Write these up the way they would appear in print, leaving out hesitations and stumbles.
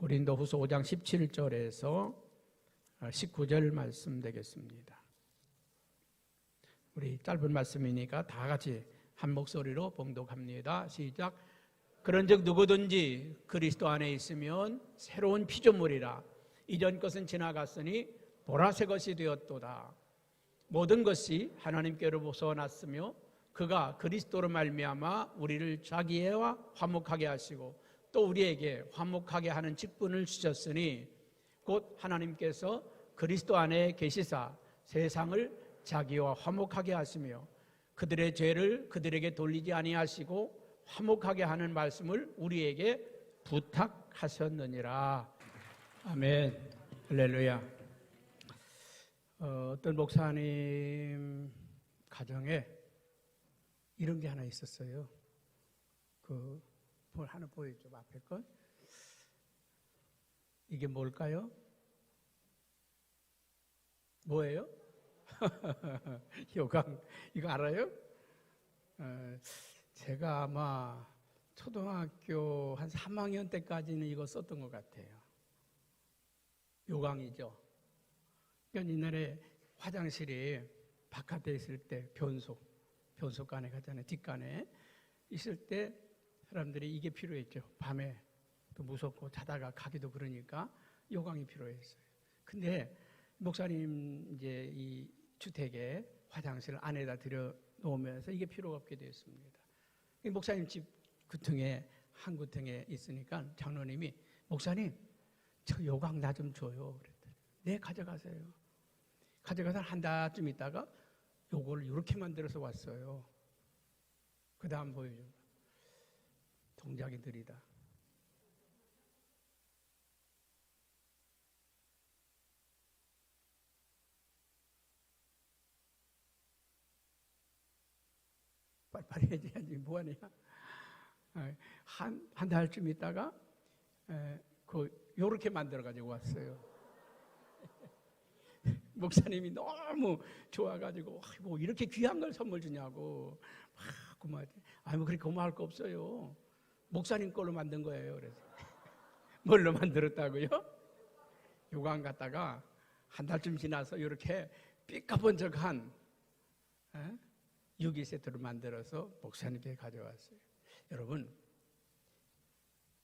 고린도후서 5장 17절에서 19절 말씀 되겠습니다. 우리 짧은 말씀이니까 다 같이 한 목소리로 봉독합니다. 시작. 그런즉 누구든지 그리스도 안에 있으면 새로운 피조물이라. 이전 것은 지나갔으니 보라 새 것이 되었도다. 모든 것이 하나님께로부터 났으며 그가 그리스도로 말미암아 우리를 자기애와 화목하게 하시고 또 우리에게 화목하게 하는 직분을 주셨으니 곧 하나님께서 그리스도 안에 계시사 세상을 자기와 화목하게 하시며 그들의 죄를 그들에게 돌리지 아니하시고 화목하게 하는 말씀을 우리에게 부탁하셨느니라. 아멘. 할렐루야. 어떤 목사님 가정에 이런 게 하나 있었어요. 뭘 하나 보여줘. 앞에 거. 이게 뭘까요? 뭐예요? 요강. 이거 알아요? 제가 아마 초등학교 한 3학년 때까지는 이거 썼던 것 같아요. 요강이죠. 그러니까 옛날에 화장실이 바깥에 있을 때 변속간에 가잖아요. 뒷간에 있을 때 사람들이 이게 필요했죠. 밤에 또 무섭고 자다가 가기도 그러니까 요강이 필요했어요. 근데 목사님 이제 이 주택에 화장실 안에다 들여 놓으면서 이게 필요가 없게 되었습니다. 목사님 집 구퉁에 한 구퉁에 있으니까 장로님이 목사님 저 요강 나 좀 줘요. 그랬더니 네 가져가세요. 가져가서 한 달쯤 있다가 요걸 이렇게 만들어서 왔어요. 그 다음 보여줘. 동작이 느리다. 빨리빨리 해야지 뭐하냐. 한 달쯤 있다가 요렇게 만들어가지고 왔어요. 목사님이 너무 좋아가지고 뭐 이렇게 귀한 걸 선물 주냐고 막 고마워하지. 뭐 그렇게 고마울 거 없어요. 목사님 걸로 만든 거예요. 그래서 뭘로 만들었다고요? 요강 갖다가 한 달쯤 지나서 이렇게 삐까번쩍한 유기세트로 만들어서 목사님께 가져왔어요. 여러분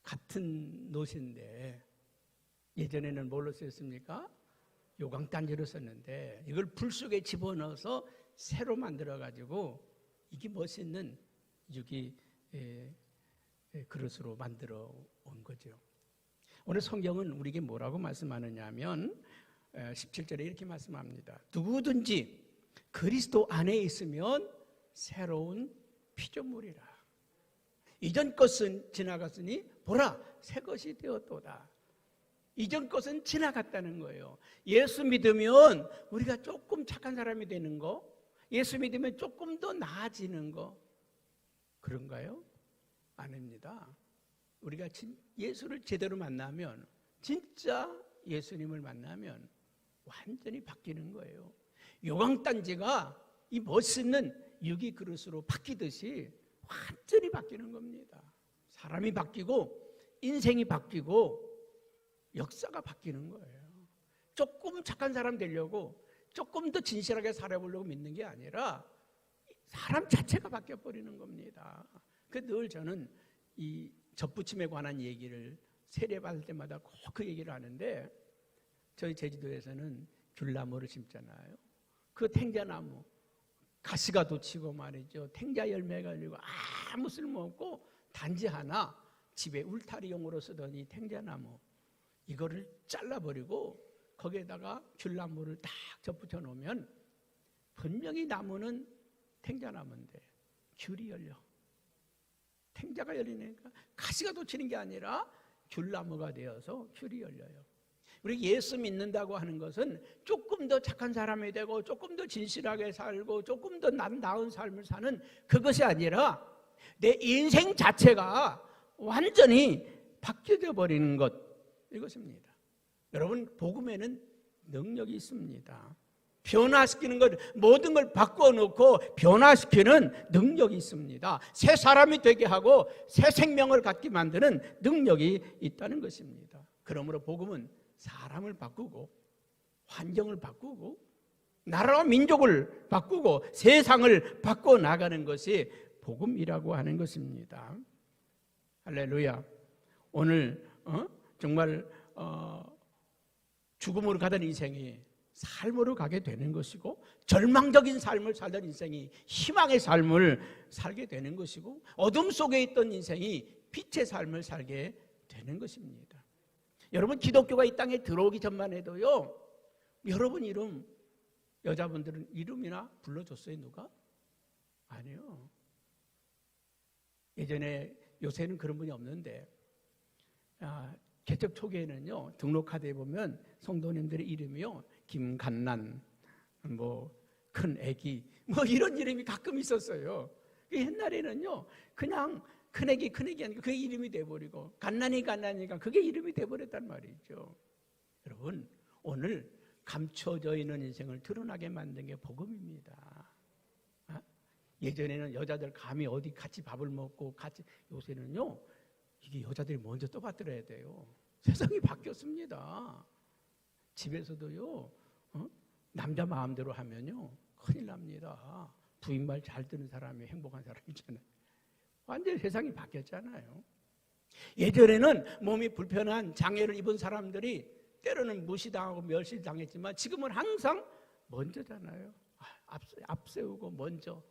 같은 노신데 예전에는 뭘로 쓰였습니까? 요강단지로 썼는데 이걸 불 속에 집어넣어서 새로 만들어가지고 이게 멋있는 유기 그릇으로 만들어 온 거죠. 오늘 성경은 우리에게 뭐라고 말씀하느냐면 17절에 이렇게 말씀합니다. 누구든지 그리스도 안에 있으면 새로운 피조물이라. 이전 것은 지나갔으니 보라 새 것이 되었도다. 이전 것은 지나갔다는 거예요. 예수 믿으면 우리가 조금 착한 사람이 되는 거, 예수 믿으면 조금 더 나아지는 거, 그런가요? 아닙니다. 우리가 예수를 제대로 만나면, 진짜 예수님을 만나면 완전히 바뀌는 거예요. 요강단지가 이 멋있는 유기 그릇으로 바뀌듯이 완전히 바뀌는 겁니다. 사람이 바뀌고 인생이 바뀌고 역사가 바뀌는 거예요. 조금 착한 사람 되려고 조금 더 진실하게 살아보려고 믿는 게 아니라 사람 자체가 바뀌어버리는 겁니다. 늘 저는 이 젖붙임에 관한 얘기를 세례받을 때마다 꼭 그 얘기를 하는데, 저희 제주도에서는 귤나무를 심잖아요. 그 탱자나무 가시가 돋치고 말이죠. 탱자 열매가 열리고 아무 쓸모없고 단지 하나 집에 울타리용으로 쓰던 이 탱자나무, 이거를 잘라버리고 거기에다가 귤나무를 딱 접붙여 놓으면 분명히 나무는 탱자나무인데 귤이 열려. 탱자가 열리니까 가시가 돋치는 게 아니라 귤나무가 되어서 귤이 열려요. 우리 예수 믿는다고 하는 것은 조금 더 착한 사람이 되고 조금 더 진실하게 살고 조금 더 나은 삶을 사는 그것이 아니라 내 인생 자체가 완전히 바뀌어져 버리는 것, 이것입니다. 여러분, 복음에는 능력이 있습니다. 변화시키는 것, 모든 걸 바꿔놓고 변화시키는 능력이 있습니다. 새 사람이 되게 하고 새 생명을 갖게 만드는 능력이 있다는 것입니다. 그러므로 복음은 사람을 바꾸고 환경을 바꾸고 나라와 민족을 바꾸고 세상을 바꿔 나가는 것이 복음이라고 하는 것입니다. 할렐루야. 오늘 정말 죽음으로 가던 인생이 삶으로 가게 되는 것이고, 절망적인 삶을 살던 인생이 희망의 삶을 살게 되는 것이고, 어둠 속에 있던 인생이 빛의 삶을 살게 되는 것입니다. 여러분, 기독교가 이 땅에 들어오기 전만 해도요, 여러분 이름, 여자분들은 이름이나 불러줬어요? 누가? 아니요. 예전에, 요새는 그런 분이 없는데, 개척 초기에는요, 등록카드에 보면 성도님들의 이름이요, 김간난, 큰 애기, 이런 이름이 가끔 있었어요. 옛날에는요, 그냥 큰애기 아니까 그게 이름이 돼버리고, 간난이가 그게 이름이 돼버렸단 말이죠. 여러분, 오늘 감춰져 있는 인생을 드러나게 만든 게 복음입니다. 예전에는 여자들 감히 어디 같이 밥을 먹고 요새는요, 이게 여자들이 먼저 떠받들어야 돼요. 세상이 바뀌었습니다. 집에서도요, 남자 마음대로 하면요, 큰일 납니다. 부인 말 잘 듣는 사람이 행복한 사람이잖아요. 완전히 세상이 바뀌었잖아요. 예전에는 몸이 불편한 장애를 입은 사람들이 때로는 무시당하고 멸시당했지만 지금은 항상 먼저잖아요. 앞세우고 먼저.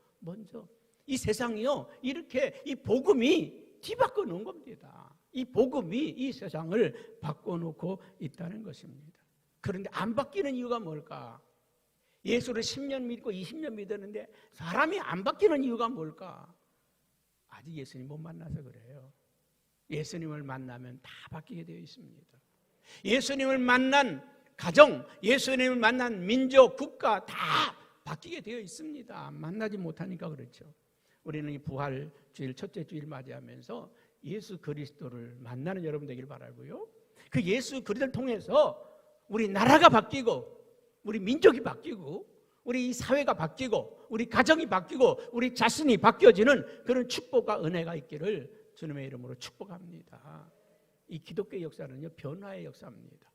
이 세상이요, 이렇게 이 복음이 뒤바꿔 놓은 겁니다. 이 복음이 이 세상을 바꿔놓고 있다는 것입니다. 그런데 안 바뀌는 이유가 뭘까? 예수를 10년 믿고 20년 믿었는데 사람이 안 바뀌는 이유가 뭘까? 아직 예수님 못 만나서 그래요. 예수님을 만나면 다 바뀌게 되어 있습니다. 예수님을 만난 가정, 예수님을 만난 민족, 국가 다 바뀌게 되어 있습니다. 만나지 못하니까 그렇죠. 우리는 이 부활주일 첫째 주일 맞이하면서 예수 그리스도를 만나는 여러분 되길 바라고요. 그 예수 그리스도를 통해서 우리 나라가 바뀌고, 우리 민족이 바뀌고, 우리 사회가 바뀌고, 우리 가정이 바뀌고, 우리 자신이 바뀌어지는 그런 축복과 은혜가 있기를 주님의 이름으로 축복합니다. 이 기독교의 역사는요, 변화의 역사입니다.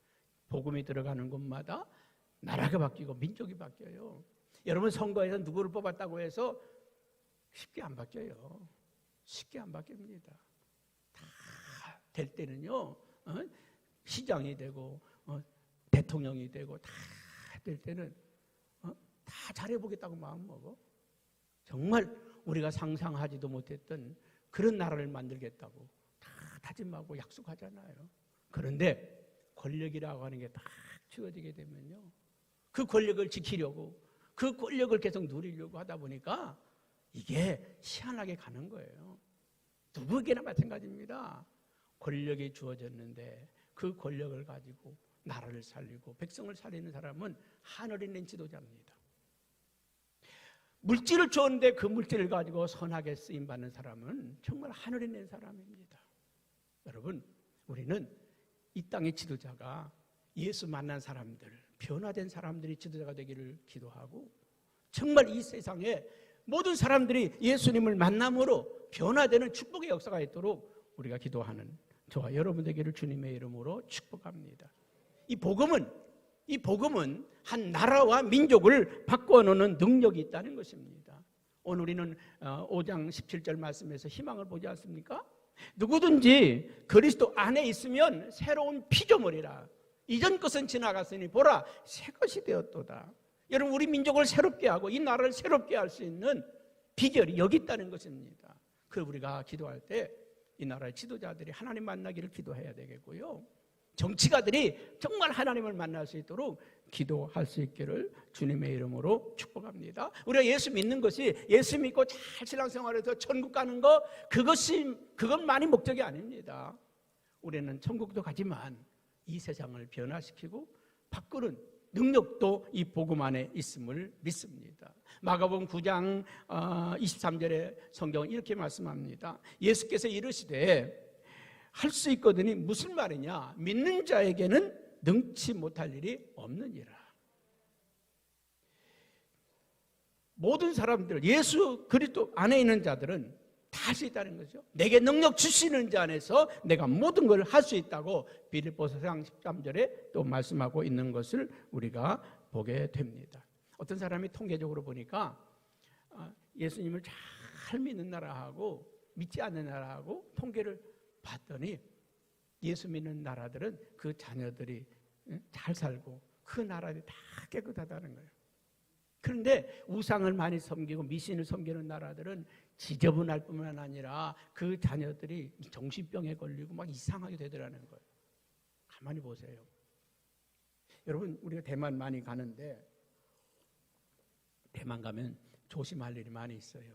복음이 들어가는 곳마다 나라가 바뀌고 민족이 바뀌어요. 여러분, 선거에서 누구를 뽑았다고 해서 쉽게 안 바뀌어요. 쉽게 안 바뀝니다. 다 될 때는요, 시장이 되고 대통령이 되고 다 될 때는 다 잘해보겠다고 마음먹어. 정말 우리가 상상하지도 못했던 그런 나라를 만들겠다고 다 다짐하고 약속하잖아요. 그런데 권력이라고 하는 게 딱 주어지게 되면요, 그 권력을 지키려고, 그 권력을 계속 누리려고 하다 보니까 이게 희한하게 가는 거예요. 누구에게나 마찬가지입니다. 권력이 주어졌는데 그 권력을 가지고 나라를 살리고 백성을 살리는 사람은 하늘에 있는 지도자입니다. 물질을 줬는데 그 물질을 가지고 선하게 쓰임받는 사람은 정말 하늘에 있는 사람입니다. 여러분, 우리는 이 땅의 지도자가 예수 만난 사람들, 변화된 사람들이 지도자가 되기를 기도하고, 정말 이 세상에 모든 사람들이 예수님을 만남으로 변화되는 축복의 역사가 있도록 우리가 기도하는 저와 여러분 되기를 주님의 이름으로 축복합니다. 이 복음은 한 나라와 민족을 바꿔놓는 능력이 있다는 것입니다. 오늘 우리는 5장 17절 말씀에서 희망을 보지 않습니까? 누구든지 그리스도 안에 있으면 새로운 피조물이라. 이전 것은 지나갔으니 보라, 새 것이 되었도다. 여러분, 우리 민족을 새롭게 하고 이 나라를 새롭게 할 수 있는 비결이 여기 있다는 것입니다. 그 우리가 기도할 때 이 나라의 지도자들이 하나님 만나기를 기도해야 되겠고요, 정치가들이 정말 하나님을 만날 수 있도록 기도할 수 있기를 주님의 이름으로 축복합니다. 우리가 예수 믿는 것이, 예수 믿고 잘 신앙생활해서 천국 가는 것, 그것만이 목적이 아닙니다. 우리는 천국도 가지만 이 세상을 변화시키고 바꾸는 능력도 이 복음 안에 있음을 믿습니다. 마가복음 9장 23절에 성경은 이렇게 말씀합니다. 예수께서 이르시되 할 수 있거든이 무슨 말이냐? 믿는 자에게는 능치 못할 일이 없느니라. 모든 사람들, 예수 그리스도 안에 있는 자들은 다 할 수 있다는 거죠. 내게 능력 주시는 자 안에서 내가 모든 걸 할 수 있다고 빌립보서 4장 13절에 또 말씀하고 있는 것을 우리가 보게 됩니다. 어떤 사람이 통계적으로 보니까 예수님을 잘 믿는 나라하고 믿지 않는 나라하고 통계를 봤더니 예수 믿는 나라들은 그 자녀들이 잘 살고 그 나라들이 다 깨끗하다는 거예요. 그런데 우상을 많이 섬기고 미신을 섬기는 나라들은 지저분할 뿐만 아니라 그 자녀들이 정신병에 걸리고 막 이상하게 되더라는 거예요. 가만히 보세요. 여러분, 우리가 대만 많이 가는데 대만 가면 조심할 일이 많이 있어요.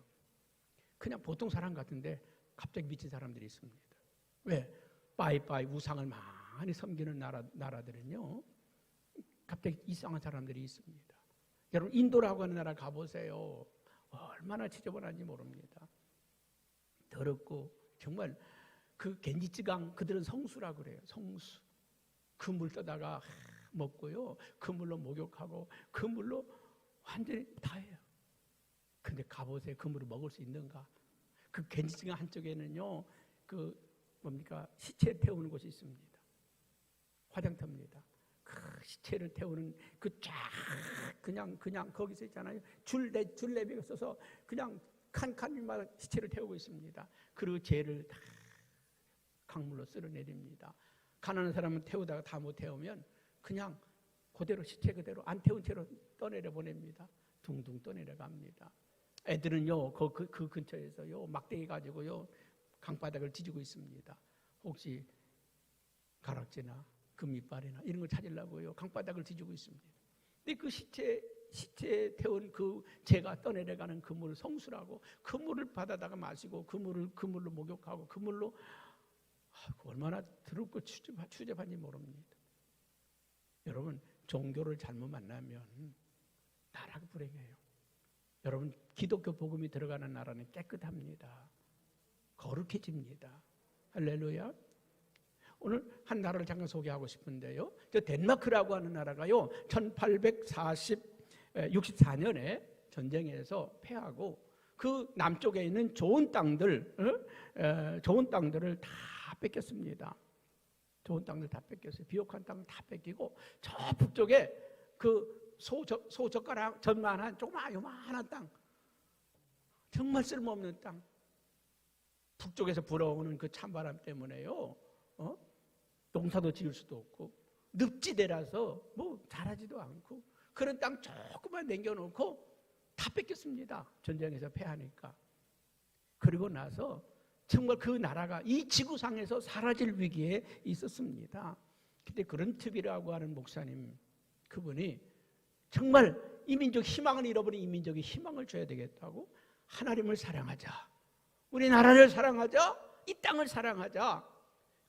그냥 보통 사람 같은데 갑자기 미친 사람들이 있습니다. 왜? 빠이빠이 우상을 많이 섬기는 나라들은요, 갑자기 이상한 사람들이 있습니다. 여러분, 인도라고 하는 나라 가보세요. 얼마나 지저분한지 모릅니다. 더럽고 정말 그 겐지츠강, 그들은 성수라고 그래요. 성수. 그 물 떠다가 먹고요, 그 물로 목욕하고 그 물로 완전히 다 해요. 근데 가보세요. 그 물을 먹을 수 있는가? 그 겐지츠강 한쪽에는요, 그 뭡니까? 시체 태우는 곳이 있습니다. 화장터입니다. 그 시체를 태우는 그 쫙 그냥 거기서 있잖아요. 줄내비가 써서 그냥 칸칸마다 시체를 태우고 있습니다. 그리고 죄를 다 강물로 쓸어내립니다. 가난한 사람은 태우다가 다 못 태우면 그냥 그대로 시체 그대로 안 태운 채로 떠내려 보냅니다. 둥둥 떠내려 갑니다. 애들은요 그 근처에서요 막대기 가지고요 강바닥을 뒤지고 있습니다. 혹시 가락지나 금이빨이나 이런 걸 찾으려고요 강바닥을 뒤지고 있습니다. 근데 그 시체 태운 그 재가 떠내려가는 그 물 성수라고 그 물을 받아다가 마시고 그 물로 목욕하고 그 물로 얼마나 더럽고 추잡한지 모릅니다. 여러분, 종교를 잘못 만나면 나라가 불행해요. 여러분, 기독교 복음이 들어가는 나라는 깨끗합니다. 거룩해집니다. 할렐루야. 오늘 한 나라를 잠깐 소개하고 싶은데요. 저 덴마크라고 하는 나라가요, 1864년에 전쟁에서 패하고 그 남쪽에 있는 좋은 땅들을 다 뺏겼습니다. 좋은 땅들 다 뺏겼어요. 비옥한 땅을 다 뺏기고 저 북쪽에 그 소젓가락 전만한 요만한 땅, 정말 쓸모없는 땅, 북쪽에서 불어오는 그 찬바람 때문에요, 농사도 지을 수도 없고 늪지대라서 뭐 자라지도 않고 그런 땅 조금만 남겨놓고 다 뺏겼습니다. 전쟁에서 패하니까. 그리고 나서 정말 그 나라가 이 지구상에서 사라질 위기에 있었습니다. 그때 그런트비라고 하는 목사님, 그분이 정말 이 민족 희망을 잃어버린 이 민족에 희망을 줘야 되겠다고 하나님을 사랑하자, 우리 나라를 사랑하자, 이 땅을 사랑하자.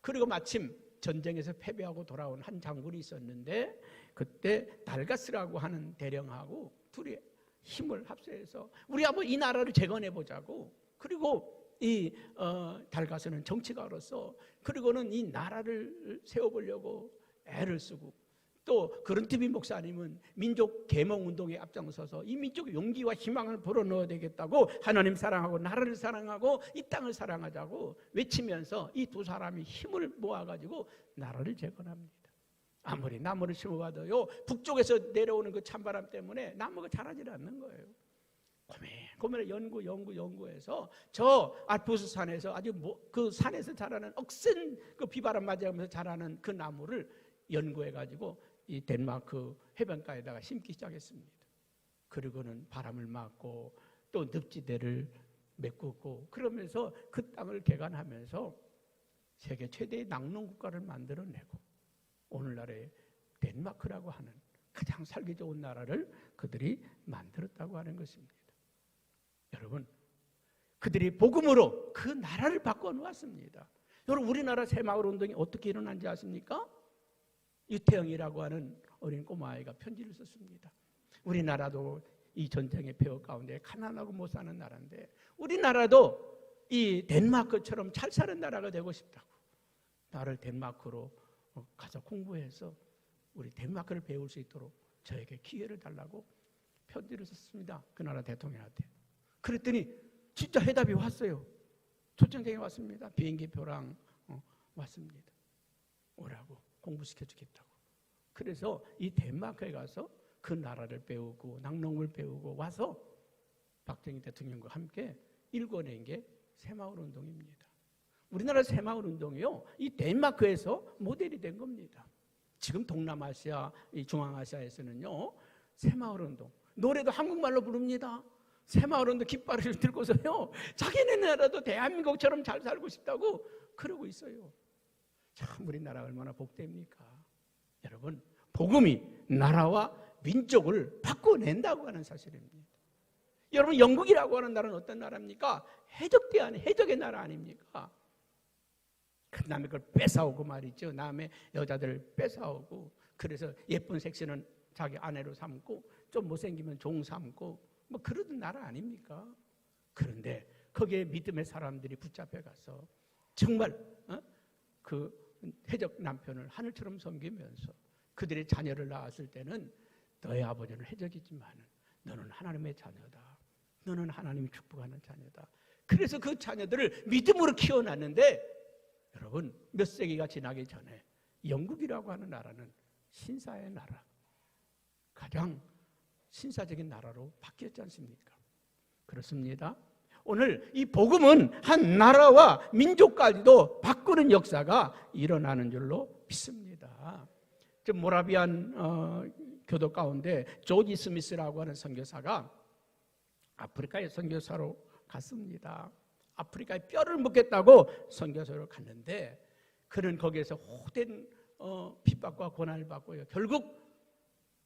그리고 마침 전쟁에서 패배하고 돌아온 한 장군이 있었는데 그때 달가스라고 하는 대령하고 둘이 힘을 합세해서 우리 한번 이 나라를 재건해보자고. 그리고 이 달가스는 정치가로서 그리고는 이 나라를 세워보려고 애를 쓰고, 또 그런트비 목사님은 민족 계몽운동에 앞장서서 이 민족의 용기와 희망을 불어넣어야 되겠다고 하나님 사랑하고 나라를 사랑하고 이 땅을 사랑하자고 외치면서 이 두 사람이 힘을 모아가지고 나라를 재건합니다. 아무리 나무를 심어봐도요 북쪽에서 내려오는 그 찬바람 때문에 나무가 자라지 않는 거예요. 고민을 연구해서 저 알프스 산에서 아주 그 산에서 자라는 억센 그 비바람 맞이하면서 자라는 그 나무를 연구해가지고 이 덴마크 해변가에다가 심기 시작했습니다. 그리고는 바람을 맞고 또 늪지대를 메꾸고 그러면서 그 땅을 개간하면서 세계 최대의 낙농 국가를 만들어내고 오늘날의 덴마크라고 하는 가장 살기 좋은 나라를 그들이 만들었다고 하는 것입니다. 여러분, 그들이 복음으로 그 나라를 바꿔놓았습니다. 여러분, 우리나라 새마을운동이 어떻게 일어난지 아십니까? 유태영이라고 하는 어린 꼬마아이가 편지를 썼습니다. 우리나라도 이 전쟁의 폐허 가운데 가난하고 못 사는 나라인데 우리나라도 이 덴마크처럼 잘 사는 나라가 되고 싶다고, 나를 덴마크로 가서 공부해서 우리 덴마크를 배울 수 있도록 저에게 기회를 달라고 편지를 썼습니다. 그 나라 대통령한테. 그랬더니 진짜 해답이 왔어요. 초청장이 왔습니다. 비행기표랑 왔습니다. 오라고 공부시켜 주겠다고. 그래서 이 덴마크에 가서 그 나라를 배우고 낙농을 배우고 와서 박정희 대통령과 함께 일궈낸 게 새마을운동입니다. 우리나라 새마을운동이요, 이 덴마크에서 모델이 된 겁니다. 지금 동남아시아, 이 중앙아시아에서는요, 새마을운동 노래도 한국말로 부릅니다. 새마을운동 깃발을 들고서요, 자기네 나라도 대한민국처럼 잘 살고 싶다고 그러고 있어요. 참 우리나라 얼마나 복됩니까? 여러분, 복음이 나라와 민족을 바꿔낸다고 하는 사실입니다. 여러분, 영국이라고 하는 나라는 어떤 나라입니까? 해적의 나라 아닙니까? 그 남의 걸 뺏어오고 말이죠. 남의 여자들을 뺏어오고, 그래서 예쁜 섹시는 자기 아내로 삼고 좀 못생기면 종 삼고 뭐 그러던 나라 아닙니까? 그런데 거기에 믿음의 사람들이 붙잡혀가서 정말 그 해적 남편을 하늘처럼 섬기면서 그들의 자녀를 낳았을 때는 너의 아버지는 해적이지만 너는 하나님의 자녀다. 너는 하나님이 축복하는 자녀다. 그래서 그 자녀들을 믿음으로 키워놨는데, 여러분, 몇 세기가 지나기 전에 영국이라고 하는 나라는 신사의 나라, 가장 신사적인 나라로 바뀌었지 않습니까? 그렇습니다. 오늘 이 복음은 한 나라와 민족까지도 바꾸는 역사가 일어나는 줄로 믿습니다. 모라비안 교도 가운데 조지 스미스라고 하는 선교사가 아프리카에 선교사로 갔습니다. 아프리카에 뼈를 묻겠다고 선교사로 갔는데, 그는 거기에서 호된 핍박과 고난을 받고요, 결국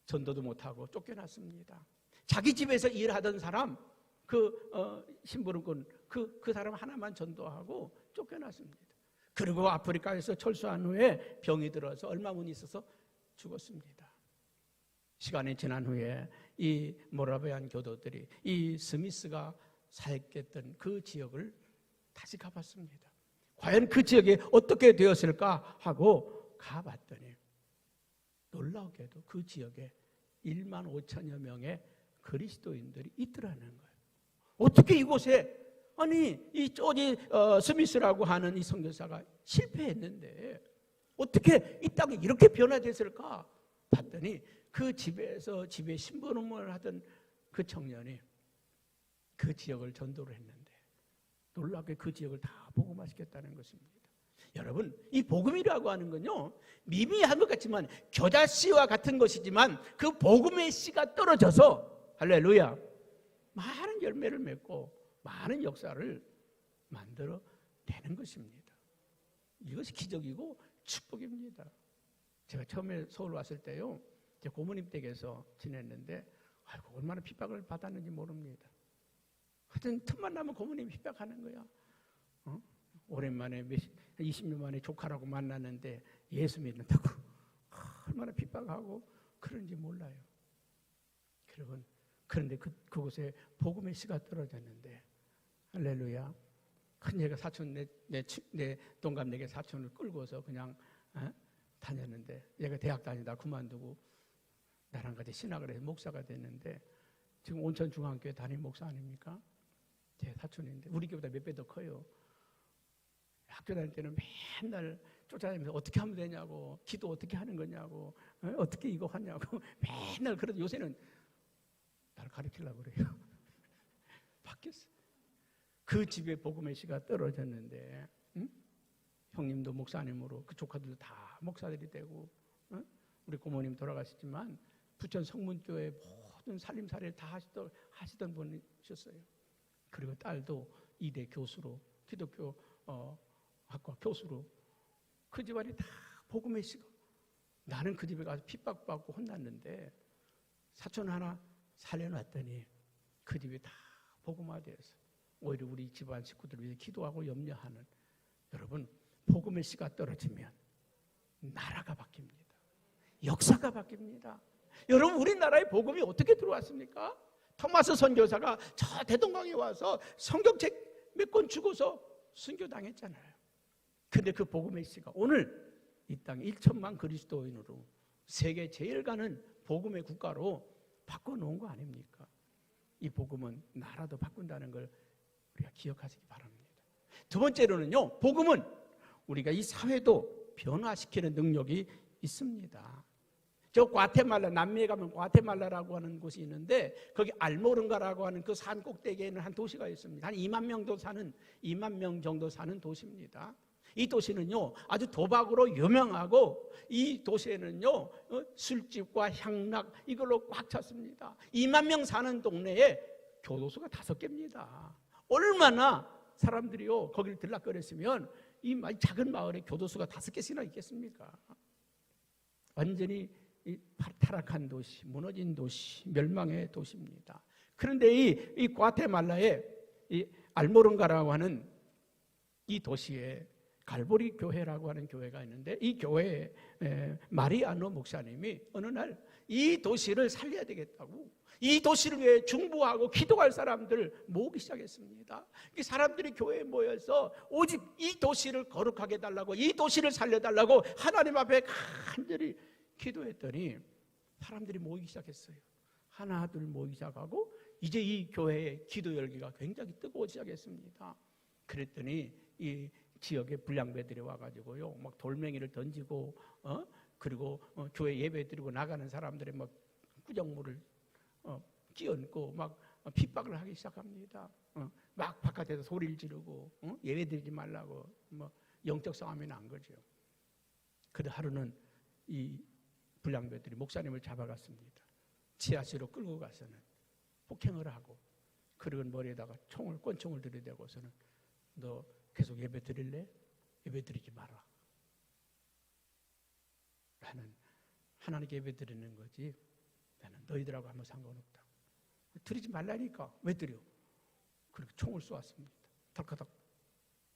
전도도 못하고 쫓겨났습니다. 자기 집에서 일하던 사람, 심부름꾼 그 사람 하나만 전도하고 쫓겨났습니다. 그리고 아프리카에서 철수한 후에 병이 들어서 얼마 못 있어서 죽었습니다. 시간이 지난 후에 이 모라비안 교도들이 이 스미스가 살겠던 그 지역을 다시 가봤습니다. 과연 그 지역이 어떻게 되었을까 하고 가봤더니 놀라우게도 그 지역에 1만 5천여 명의 그리스도인들이 있더라는 거예요. 어떻게 이곳에, 아니 이 조지 스미스라고 하는 이 선교사가 실패했는데 어떻게 이 땅이 이렇게 변화됐을까 봤더니, 그 집에서 집에 심부름을 하던 그 청년이 그 지역을 전도를 했는데 놀랍게 그 지역을 다 복음화시켰다는 것입니다. 여러분, 이 복음이라고 하는 건요, 미미한 것 같지만 겨자씨와 같은 것이지만 그 복음의 씨가 떨어져서 할렐루야 많은 열매를 맺고 많은 역사를 만들어 내는 것입니다. 이것이 기적이고 축복입니다. 제가 처음에 서울 왔을 때요, 제 고모님 댁에서 지냈는데 아이고 얼마나 핍박을 받았는지 모릅니다. 하여튼 틈만 나면 고모님이 핍박하는 거야. 오랜만에 20년 만에 조카라고 만났는데 예수 믿는다고 얼마나 핍박하고 그런지 몰라요. 여러분, 그런데 그곳에 복음의 씨가 떨어졌는데 할렐루야, 큰애가 사촌 내 동갑내게 사촌을 끌고서 그냥 다녔는데, 얘가 대학 다니다 그만두고 나랑 같이 신학을 해서 목사가 됐는데 지금 온천중앙교회 담임 목사 아닙니까? 제 사촌인데 우리 교보다 몇 배 더 커요. 학교 다닐 때는 맨날 쫓아다니면서 어떻게 하면 되냐고, 기도 어떻게 하는 거냐고, 어떻게 이거 하냐고 맨날. 그래도 요새는 나를 가르치려고 그래요. 바뀌었어. 그 집에 복음의 씨가 떨어졌는데, 형님도 목사님으로 그 조카들도 다 목사들이 되고, 우리 고모님 돌아가셨지만 부천 성문교회 모든 살림살이를 다 하시던 분이셨어요. 그리고 딸도 이대 교수로, 기독교 학과 교수로, 그 집안이 다 복음의 씨가. 나는 그 집에 가서 핍박받고 혼났는데 사촌 하나 살려놨더니 그 집이 다 복음화되어서 오히려 우리 집안 식구들 위해 기도하고 염려하는. 여러분, 복음의 씨가 떨어지면 나라가 바뀝니다. 역사가 바뀝니다. 여러분, 우리나라에 복음이 어떻게 들어왔습니까? 토마스 선교사가 저 대동강에 와서 성경책 몇 권 주고서 순교당했잖아요. 근데 그 복음의 씨가 오늘 이 땅 1천만 그리스도인으로 세계 제일 가는 복음의 국가로 바꿔놓은 거 아닙니까? 이 복음은 나라도 바꾼다는 걸 우리가 기억하시기 바랍니다. 두 번째로는요, 복음은 우리가 이 사회도 변화시키는 능력이 있습니다. 저 과테말라, 남미에 가면 과테말라라고 하는 곳이 있는데 거기 알모른가라고 하는 그 산 꼭대기에는 한 도시가 있습니다. 한 2만 명 정도 사는 도시입니다. 이 도시는요 아주 도박으로 유명하고 이 도시에는요 술집과 향락 이걸로 꽉 찼습니다. 2만 명 사는 동네에 교도소가 5개입니다. 얼마나 사람들이요 거기를 들락거렸으면 이 작은 마을에 교도소가 5개씩이나 있겠습니까? 완전히 타락한 도시, 무너진 도시, 멸망의 도시입니다. 그런데 이 과테말라의 이 알모른가라고 하는 이 도시에 갈보리 교회라고 하는 교회가 있는데 이 교회에 마리아노 목사님이 어느 날 이 도시를 살려야 되겠다고 이 도시를 위해 중보하고 기도할 사람들을 모으기 시작했습니다. 사람들이 교회에 모여서 오직 이 도시를 거룩하게 해달라고 이 도시를 살려달라고 하나님 앞에 간절히 기도했더니 사람들이 모이기 시작했어요. 하나 둘 모이기 시작하고 이제 이 교회의 기도 열기가 굉장히 뜨거워지기 시작했습니다. 그랬더니 이 지역의 불량배들이 와가지고요 막 돌멩이를 던지고 그리고 교회 예배 드리고 나가는 사람들의 막 구정물을 끼얹고 막 핍박을 하기 시작합니다. 막 바깥에서 소리를 지르고 예배 드리지 말라고 뭐 영적 싸움이 난 거죠. 그런데 하루는 이 불량배들이 목사님을 잡아갔습니다. 지하실로 끌고 가서는 폭행을 하고 그리고 머리에다가 권총을 들이대고서는 너 계속 예배 드릴래? 예배 드리지 마라. 나는 하나님께 예배 드리는 거지 나는 너희들하고 아무 상관없다. 드리지 말라니까 왜 드려? 그렇게 총을 쏘았습니다. 덜커덕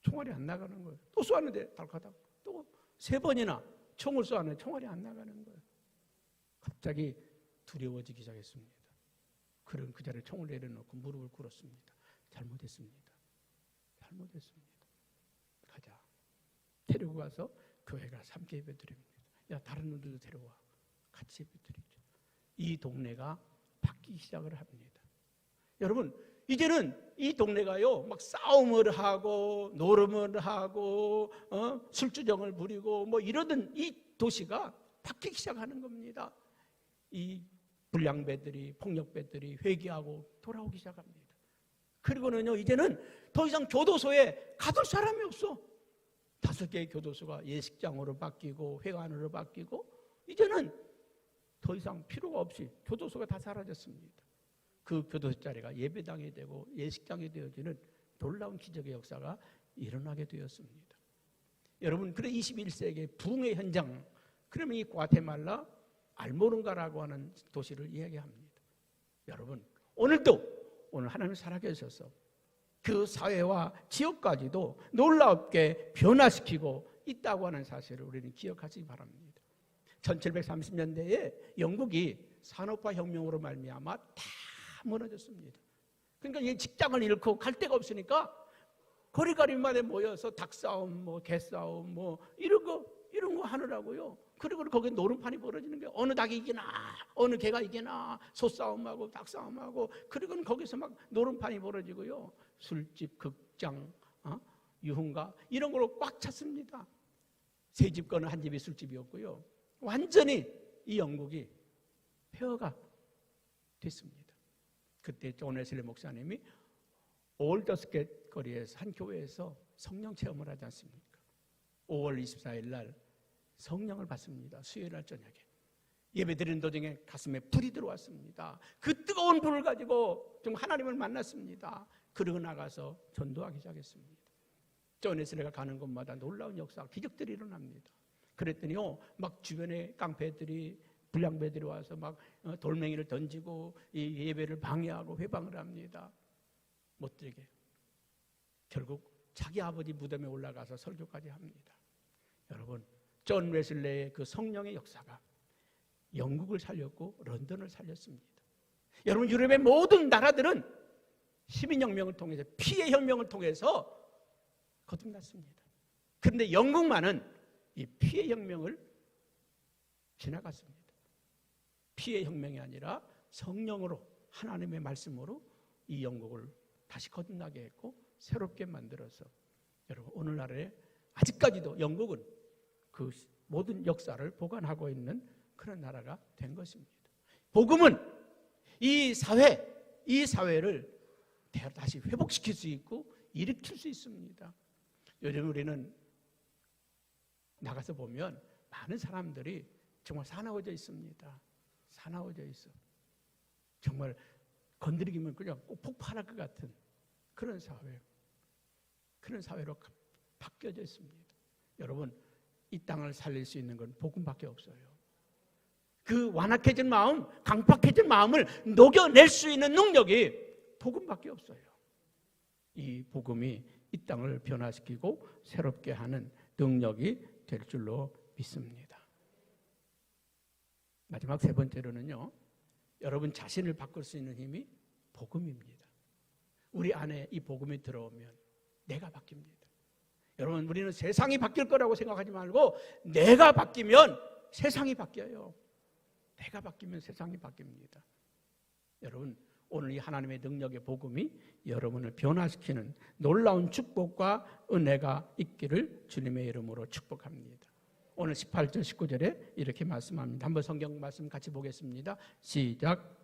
총알이 안 나가는 거예요. 또 쏘았는데 덜커덕 또 3번이나 총을 쏘았는데 총알이 안 나가는 거예요. 갑자기 두려워지기 시작했습니다. 그런 그 자리에 총을 내려놓고 무릎을 꿇었습니다. 잘못했습니다. 가자. 데리고 가서 교회 가서 함께 예배 드립니다. 야 다른 놈들도 데려와. 같이 예배 드리죠. 이 동네가 바뀌기 시작을 합니다. 여러분 이제는 이 동네가요 막 싸움을 하고 노름을 하고 술주정을 부리고 뭐 이러던 이 도시가 바뀌기 시작하는 겁니다. 이 불량배들이 폭력배들이 회개하고 돌아오기 시작합니다. 그리고는요 이제는 더 이상 교도소에 가둘 사람이 없어. 5개의 교도소가 예식장으로 바뀌고 회관으로 바뀌고 이제는 더 이상 필요가 없이 교도소가 다 사라졌습니다. 그 교도소 자리가 예배당이 되고 예식장이 되어지는 놀라운 기적의 역사가 일어나게 되었습니다. 여러분 그래 21세기의 부흥의 현장 그러면 이 과테말라 알모른가라고 하는 도시를 이야기합니다. 여러분 오늘 하나님 살아계셔서 그 사회와 지역까지도 놀랍게 변화시키고 있다고 하는 사실을 우리는 기억하시기 바랍니다. 1730년대에 영국이 산업화 혁명으로 말미암아 다 무너졌습니다. 그러니까 이 직장을 잃고 갈 데가 없으니까 거리가리만에 모여서 닭싸움, 뭐 개싸움, 뭐 이런 거 하느라고요. 그리고 거기에 노름판이 벌어지는 거예요. 어느 닭이 이기나, 어느 개가 이기나, 소싸움하고 닭싸움하고, 그리고 거기서 막 노름판이 벌어지고요. 술집, 극장, 유흥가 이런 걸로 꽉 찼습니다. 3집 거는 한 집이 술집이었고요. 완전히 이 영국이 폐허가 됐습니다. 그때 존 웨슬리 목사님이 올더스켓 거리에서 한 교회에서 성령 체험을 하지 않습니까? 5월 24일 날 성령을 받습니다. 수요일 날 저녁에 예배드리는 도중에 가슴에 불이 들어왔습니다. 그 뜨거운 불을 가지고 좀 하나님을 만났습니다. 그러고 나가서 전도하기 시작했습니다. 존 웨슬리가 가는 곳마다 놀라운 역사, 기적들이 일어납니다. 그랬더니요, 막 주변에 깡패들이 불량배들이 와서 막 돌멩이를 던지고 이 예배를 방해하고 회방을 합니다. 못 들게. 결국 자기 아버지 무덤에 올라가서 설교까지 합니다. 여러분, 존 웨슬리의 그 성령의 역사가 영국을 살렸고 런던을 살렸습니다. 여러분, 유럽의 모든 나라들은 시민혁명을 통해서 피해 혁명을 통해서 거듭났습니다. 그런데 영국만은 이 피해 혁명을 지나갔습니다. 피해 혁명이 아니라 성령으로 하나님의 말씀으로 이 영국을 다시 거듭나게 했고 새롭게 만들어서 여러분, 오늘날에 아직까지도 영국은 그 모든 역사를 보관하고 있는 그런 나라가 된 것입니다. 복음은 이 사회를 다시 회복시킬 수 있고 일으킬 수 있습니다. 요즘 우리는 나가서 보면 많은 사람들이 정말 사나워져 있습니다. 사나워져 있어. 정말 건드리기만 그냥 꼭 폭발할 것 같은 그런 사회로 바뀌어져 있습니다. 여러분, 이 땅을 살릴 수 있는 건 복음밖에 없어요. 그 완악해진 마음, 강팍해진 마음을 녹여낼 수 있는 능력이 복음밖에 없어요. 이 복음이 이 땅을 변화시키고 새롭게 하는 능력이 될 줄로 믿습니다. 마지막 세 번째로는요, 여러분 자신을 바꿀 수 있는 힘이 복음입니다. 우리 안에 이 복음이 들어오면 내가 바뀝니다. 여러분, 우리는 세상이 바뀔 거라고 생각하지 말고 내가 바뀌면 세상이 바뀌어요. 내가 바뀌면 세상이 바뀝니다. 여러분, 오늘 이 하나님의 능력의 복음이 여러분을 변화시키는 놀라운 축복과 은혜가 있기를 주님의 이름으로 축복합니다. 오늘 18절 19절에 이렇게 말씀합니다. 한번 성경 말씀 같이 보겠습니다. 시작.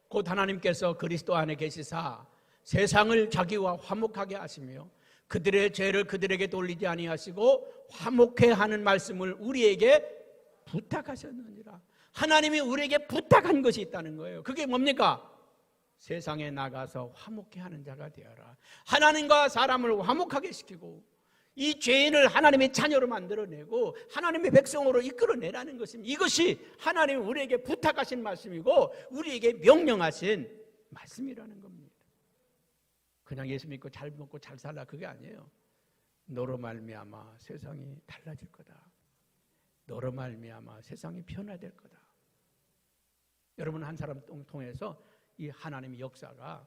곧 하나님께서 그리스도 안에 계시사 세상을 자기와 화목하게 하시며 그들의 죄를 그들에게 돌리지 아니하시고 화목해 하는 말씀을 우리에게 부탁하셨느니라. 하나님이 우리에게 부탁한 것이 있다는 거예요. 그게 뭡니까? 세상에 나가서 화목해 하는 자가 되어라. 하나님과 사람을 화목하게 시키고 이 죄인을 하나님의 자녀로 만들어내고 하나님의 백성으로 이끌어내라는 것입니다. 이것이 하나님이 우리에게 부탁하신 말씀이고 우리에게 명령하신 말씀이라는 겁니다. 그냥 예수 믿고 잘 먹고 잘 살라 그게 아니에요. 너로 말미암아 세상이 달라질 거다. 너로 말미암아 세상이 변화될 거다. 여러분, 한 사람 통해서 이 하나님의 역사가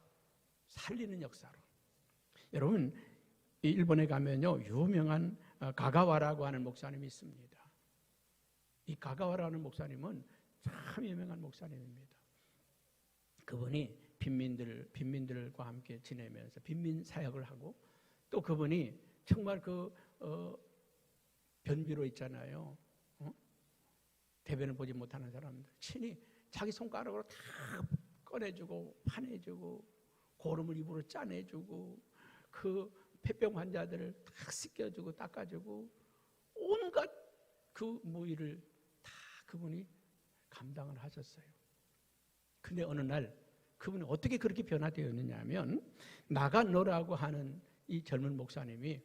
살리는 역사로. 여러분, 일본에 가면요 유명한 가가와라고 하는 목사님이 있습니다. 이 가가와라는 목사님은 참 유명한 목사님입니다. 그분이 빈민들과 함께 지내면서 빈민 사역을 하고 또 그분이 정말 변비로 있잖아요. 대변을 보지 못하는 사람들 친히 자기 손가락으로 다 꺼내주고 파내주고 고름을 입으로 짜내주고 그 폐병 환자들을 다 씻겨주고 닦아주고 온갖 그 무의를 다 그분이 감당을 하셨어요. 근데 어느 날 그분이 어떻게 그렇게 변화되었느냐 하면 나가노라고 하는 이 젊은 목사님이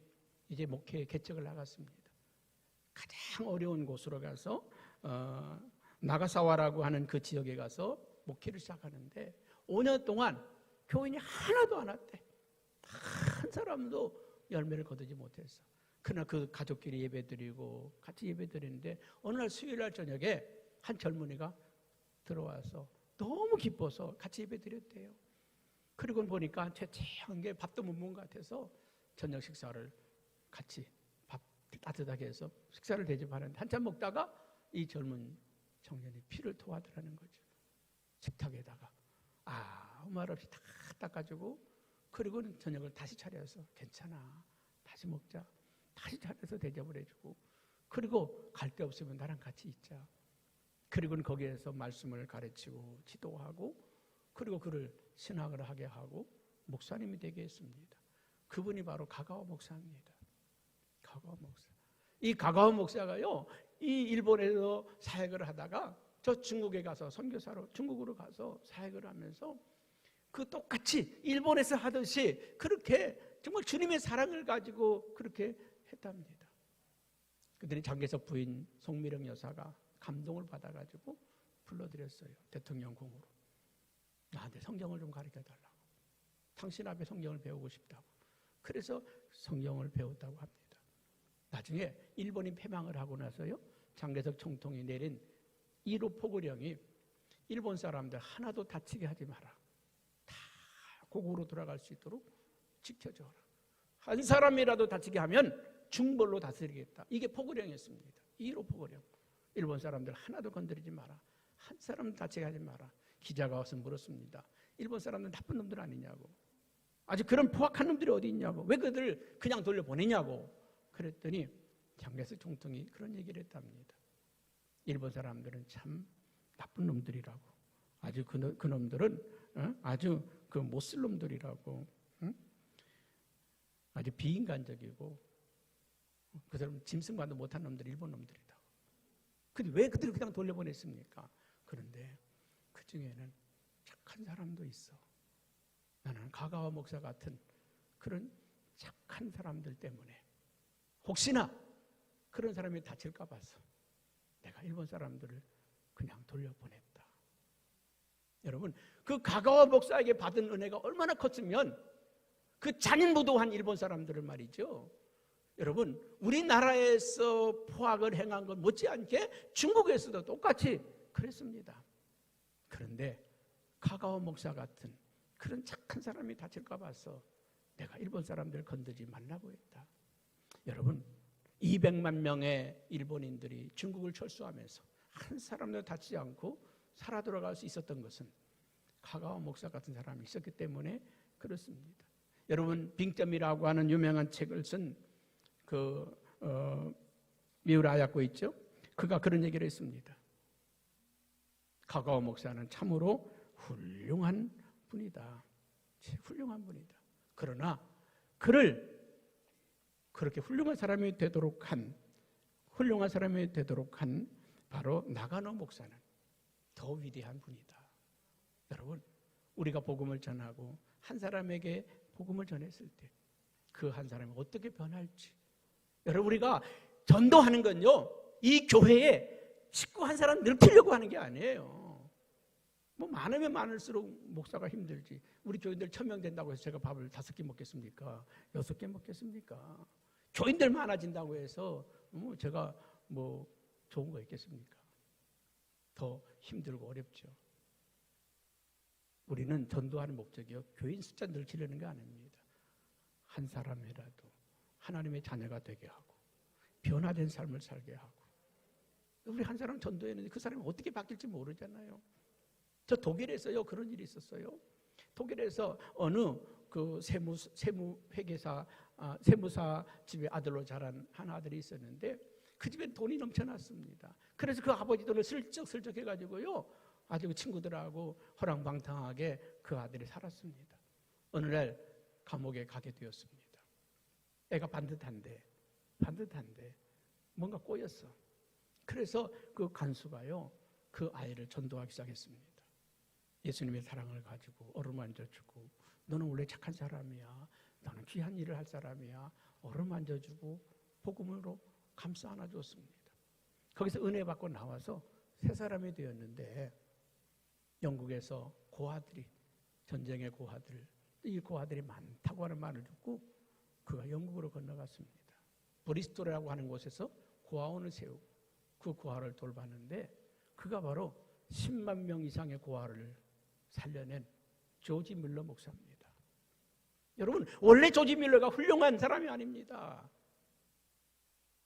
이제 목회 개척을 나갔습니다. 가장 어려운 곳으로 가서 나가사와라고 하는 그 지역에 가서 목회를 시작하는데 5년 동안 교인이 하나도 안 왔대. 한 사람도 열매를 거두지 못했어. 그러나 그 가족끼리 예배드리고 같이 예배드리는데 어느 날 수요일날 저녁에 한 젊은이가 들어와서 너무 기뻐서 같이 예배드렸대요. 그리고 보니까 채채한 게 밥도 못 먹은 것 같아서 저녁 식사를 같이 밥 따뜻하게 해서 식사를 대접하는데 한참 먹다가 이 젊은 청년이 피를 토하더라는 거죠. 식탁에다가 아무 말 없이 다 닦아주고 그리고는 저녁을 다시 차려서 괜찮아 다시 먹자 다시 차려서 대접을 해주고 그리고 갈 데 없으면 나랑 같이 있자. 그리고는 거기에서 말씀을 가르치고 지도하고 그리고 그를 신학을 하게 하고 목사님이 되게 했습니다. 그분이 바로 가가와 목사입니다. 가가와 목사. 이 가가와 목사가요 이 일본에서 사역을 하다가 저 중국에 가서 선교사로 중국으로 가서 사역을 하면서 그 똑같이 일본에서 하듯이 그렇게 정말 주님의 사랑을 가지고 그렇게 했답니다. 그들이 장개석 부인 송미령 여사가 감동을 받아가지고 불러드렸어요. 대통령궁으로. 나한테 성경을 좀 가르쳐달라고. 당신 앞에 성경을 배우고 싶다고. 그래서 성경을 배웠다고 합니다. 나중에 일본이 패망을 하고 나서요. 장개석 총통이 내린 1호 포고령이 일본 사람들 하나도 다치게 하지 마라. 다 고국으로 돌아갈 수 있도록 지켜줘라. 한 사람이라도 다치게 하면 중벌로 다스리겠다. 이게 포고령이었습니다. 1호 포고령. 일본 사람들 하나도 건드리지 마라. 한 사람 다치게 하지 마라. 기자가 와서 물었습니다. 일본 사람들 나쁜 놈들 아니냐고. 아주 그런 포악한 놈들이 어디 있냐고. 왜 그들을 그냥 돌려보내냐고. 그랬더니 장개석 총통이 그런 얘기를 했답니다. 일본 사람들은 참 나쁜 놈들이라고. 아주 그 놈들은 아주 그 못쓸 놈들이라고. 아주 비인간적이고 그 사람 짐승만도 못한 놈들이 일본 놈들이다. 근데 왜 그들을 그냥 돌려보냈습니까? 그런데 그 중에는 착한 사람도 있어. 나는 가가와 목사 같은 그런 착한 사람들 때문에 혹시나 그런 사람이 다칠까 봐서 내가 일본 사람들을 그냥 돌려보냈다. 여러분, 그 가가와 목사에게 받은 은혜가 얼마나 컸으면 그 잔인무도한 일본 사람들을 말이죠. 여러분, 우리나라에서 포악을 행한 것 못지않게 중국에서도 똑같이 그랬습니다. 그런데 가가와 목사 같은 그런 착한 사람이 다칠까 봐서 내가 일본 사람들 건드리지 말라고 했다. 여러분, 200만 명의 일본인들이 중국을 철수하면서 한 사람도 다치지 않고 살아 돌아갈 수 있었던 것은 가가와 목사 같은 사람이 있었기 때문에 그렇습니다. 여러분, 빙점이라고 하는 유명한 책을 쓴 미우라 아야코 있죠? 그가 그런 얘기를 했습니다. 가가와 목사는 참으로 훌륭한 분이다. 훌륭한 분이다. 그러나 그를 그렇게 훌륭한 사람이 되도록 한 바로 나가노 목사는 더 위대한 분이다. 여러분, 우리가 복음을 전하고 한 사람에게 복음을 전했을 때 그 한 사람이 어떻게 변할지, 여러분, 우리가 전도하는 건요, 이 교회에 식구 한 사람 늘리려고 하는 게 아니에요. 뭐 많으면 많을수록 목사가 힘들지. 우리 교인들 1000명 된다고 해서 제가 밥을 5개 먹겠습니까? 6개 먹겠습니까? 교인들 많아진다고 해서 제가 뭐 좋은 거 있겠습니까? 더 힘들고 어렵죠. 우리는 전도하는 목적이요, 교인 숫자 늘리려는 게 아닙니다. 한 사람이라도 하나님의 자녀가 되게 하고 변화된 삶을 살게 하고. 우리 한 사람 전도했는데 그 사람이 어떻게 바뀔지 모르잖아요. 저 독일에서요, 그런 일이 있었어요. 독일에서 어느 그 세무회계사, 세무사 집에 아들로 자란 한 아들이 있었는데 그 집엔 돈이 넘쳐났습니다. 그래서 그 아버지 돈을 슬쩍슬쩍 해가지고요, 아주 친구들하고 허랑방탕하게 그 아들이 살았습니다. 어느 날 감옥에 가게 되었습니다. 애가 반듯한데 뭔가 꼬였어. 그래서 그 간수가요, 그 아이를 전도하기 시작했습니다. 예수님의 사랑을 가지고 어루만져주고, 너는 원래 착한 사람이야, 너는 귀한 일을 할 사람이야, 어루만져주고 복음으로 감싸 안아줬습니다. 거기서 은혜 받고 나와서 새 사람이 되었는데, 영국에서 고아들이, 전쟁의 고아들, 이 고아들이 많다고 하는 말을 듣고 그가 영국으로 건너갔습니다. 브리스톨이라고 하는 곳에서 고아원을 세우고 그 고아를 돌봤는데, 그가 바로 10만 명 이상의 고아를 살려낸 조지 밀러 목사입니다. 여러분, 원래 조지 밀러가 훌륭한 사람이 아닙니다.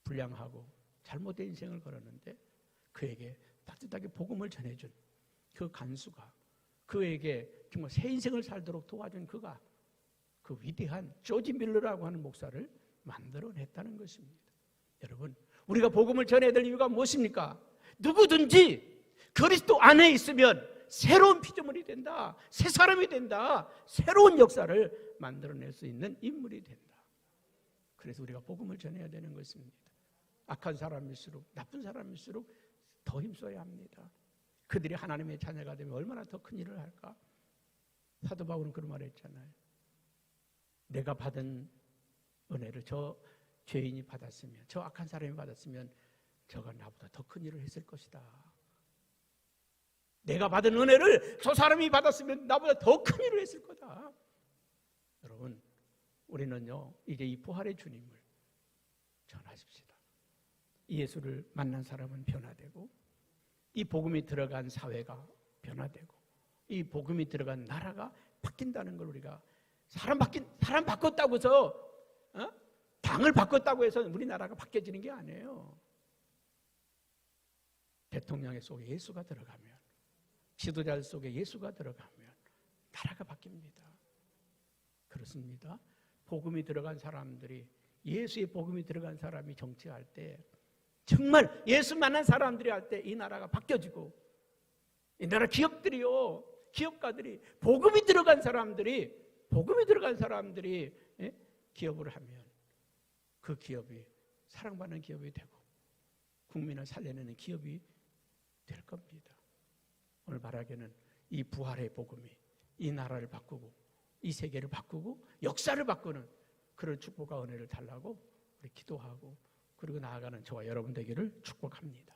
불량하고 잘못된 인생을 걸었는데 그에게 따뜻하게 복음을 전해준 그 간수가, 그에게 정말 새 인생을 살도록 도와준 그가 그 위대한 조지 밀러라고 하는 목사를 만들어냈다는 것입니다. 여러분, 우리가 복음을 전해야 될 이유가 무엇입니까? 누구든지 그리스도 안에 있으면 새로운 피조물이 된다, 새 사람이 된다, 새로운 역사를 만들어낼 수 있는 인물이 된다. 그래서 우리가 복음을 전해야 되는 것입니다. 악한 사람일수록, 나쁜 사람일수록 더 힘써야 합니다. 그들이 하나님의 자녀가 되면 얼마나 더 큰 일을 할까? 사도 바울은 그런 말을 했잖아요. 내가 받은 은혜를 저 죄인이 받았으면, 저 악한 사람이 받았으면 저가 나보다 더 큰 일을 했을 것이다. 내가 받은 은혜를 저 사람이 받았으면 나보다 더 큰 일을 했을 거다. 여러분, 우리는요, 이제 이 부활의 주님을 전하십시다. 이 예수를 만난 사람은 변화되고, 이 복음이 들어간 사회가 변화되고, 이 복음이 들어간 나라가 바뀐다는 걸 우리가, 사람 바꿨다고 해서, 당을 바꿨다고 해서 우리나라가 바뀌어지는 게 아니에요. 대통령 속에 예수가 들어가면, 지도자 속에 예수가 들어가면 나라가 바뀝니다. 그렇습니다. 복음이 들어간 사람들이, 예수의 복음이 들어간 사람이 정치할 때, 정말 예수 만난 사람들이 할 때 이 나라가 바뀌어지고, 이 나라 기업들이요, 기업가들이, 복음이 들어간 사람들이 기업을 하면 그 기업이 사랑받는 기업이 되고 국민을 살려내는 기업이 될 겁니다. 오늘 바라기는 이 부활의 복음이 이 나라를 바꾸고 이 세계를 바꾸고 역사를 바꾸는 그런 축복과 은혜를 달라고 우리 기도하고, 그리고 나아가는 저와 여러분 되기를 축복합니다.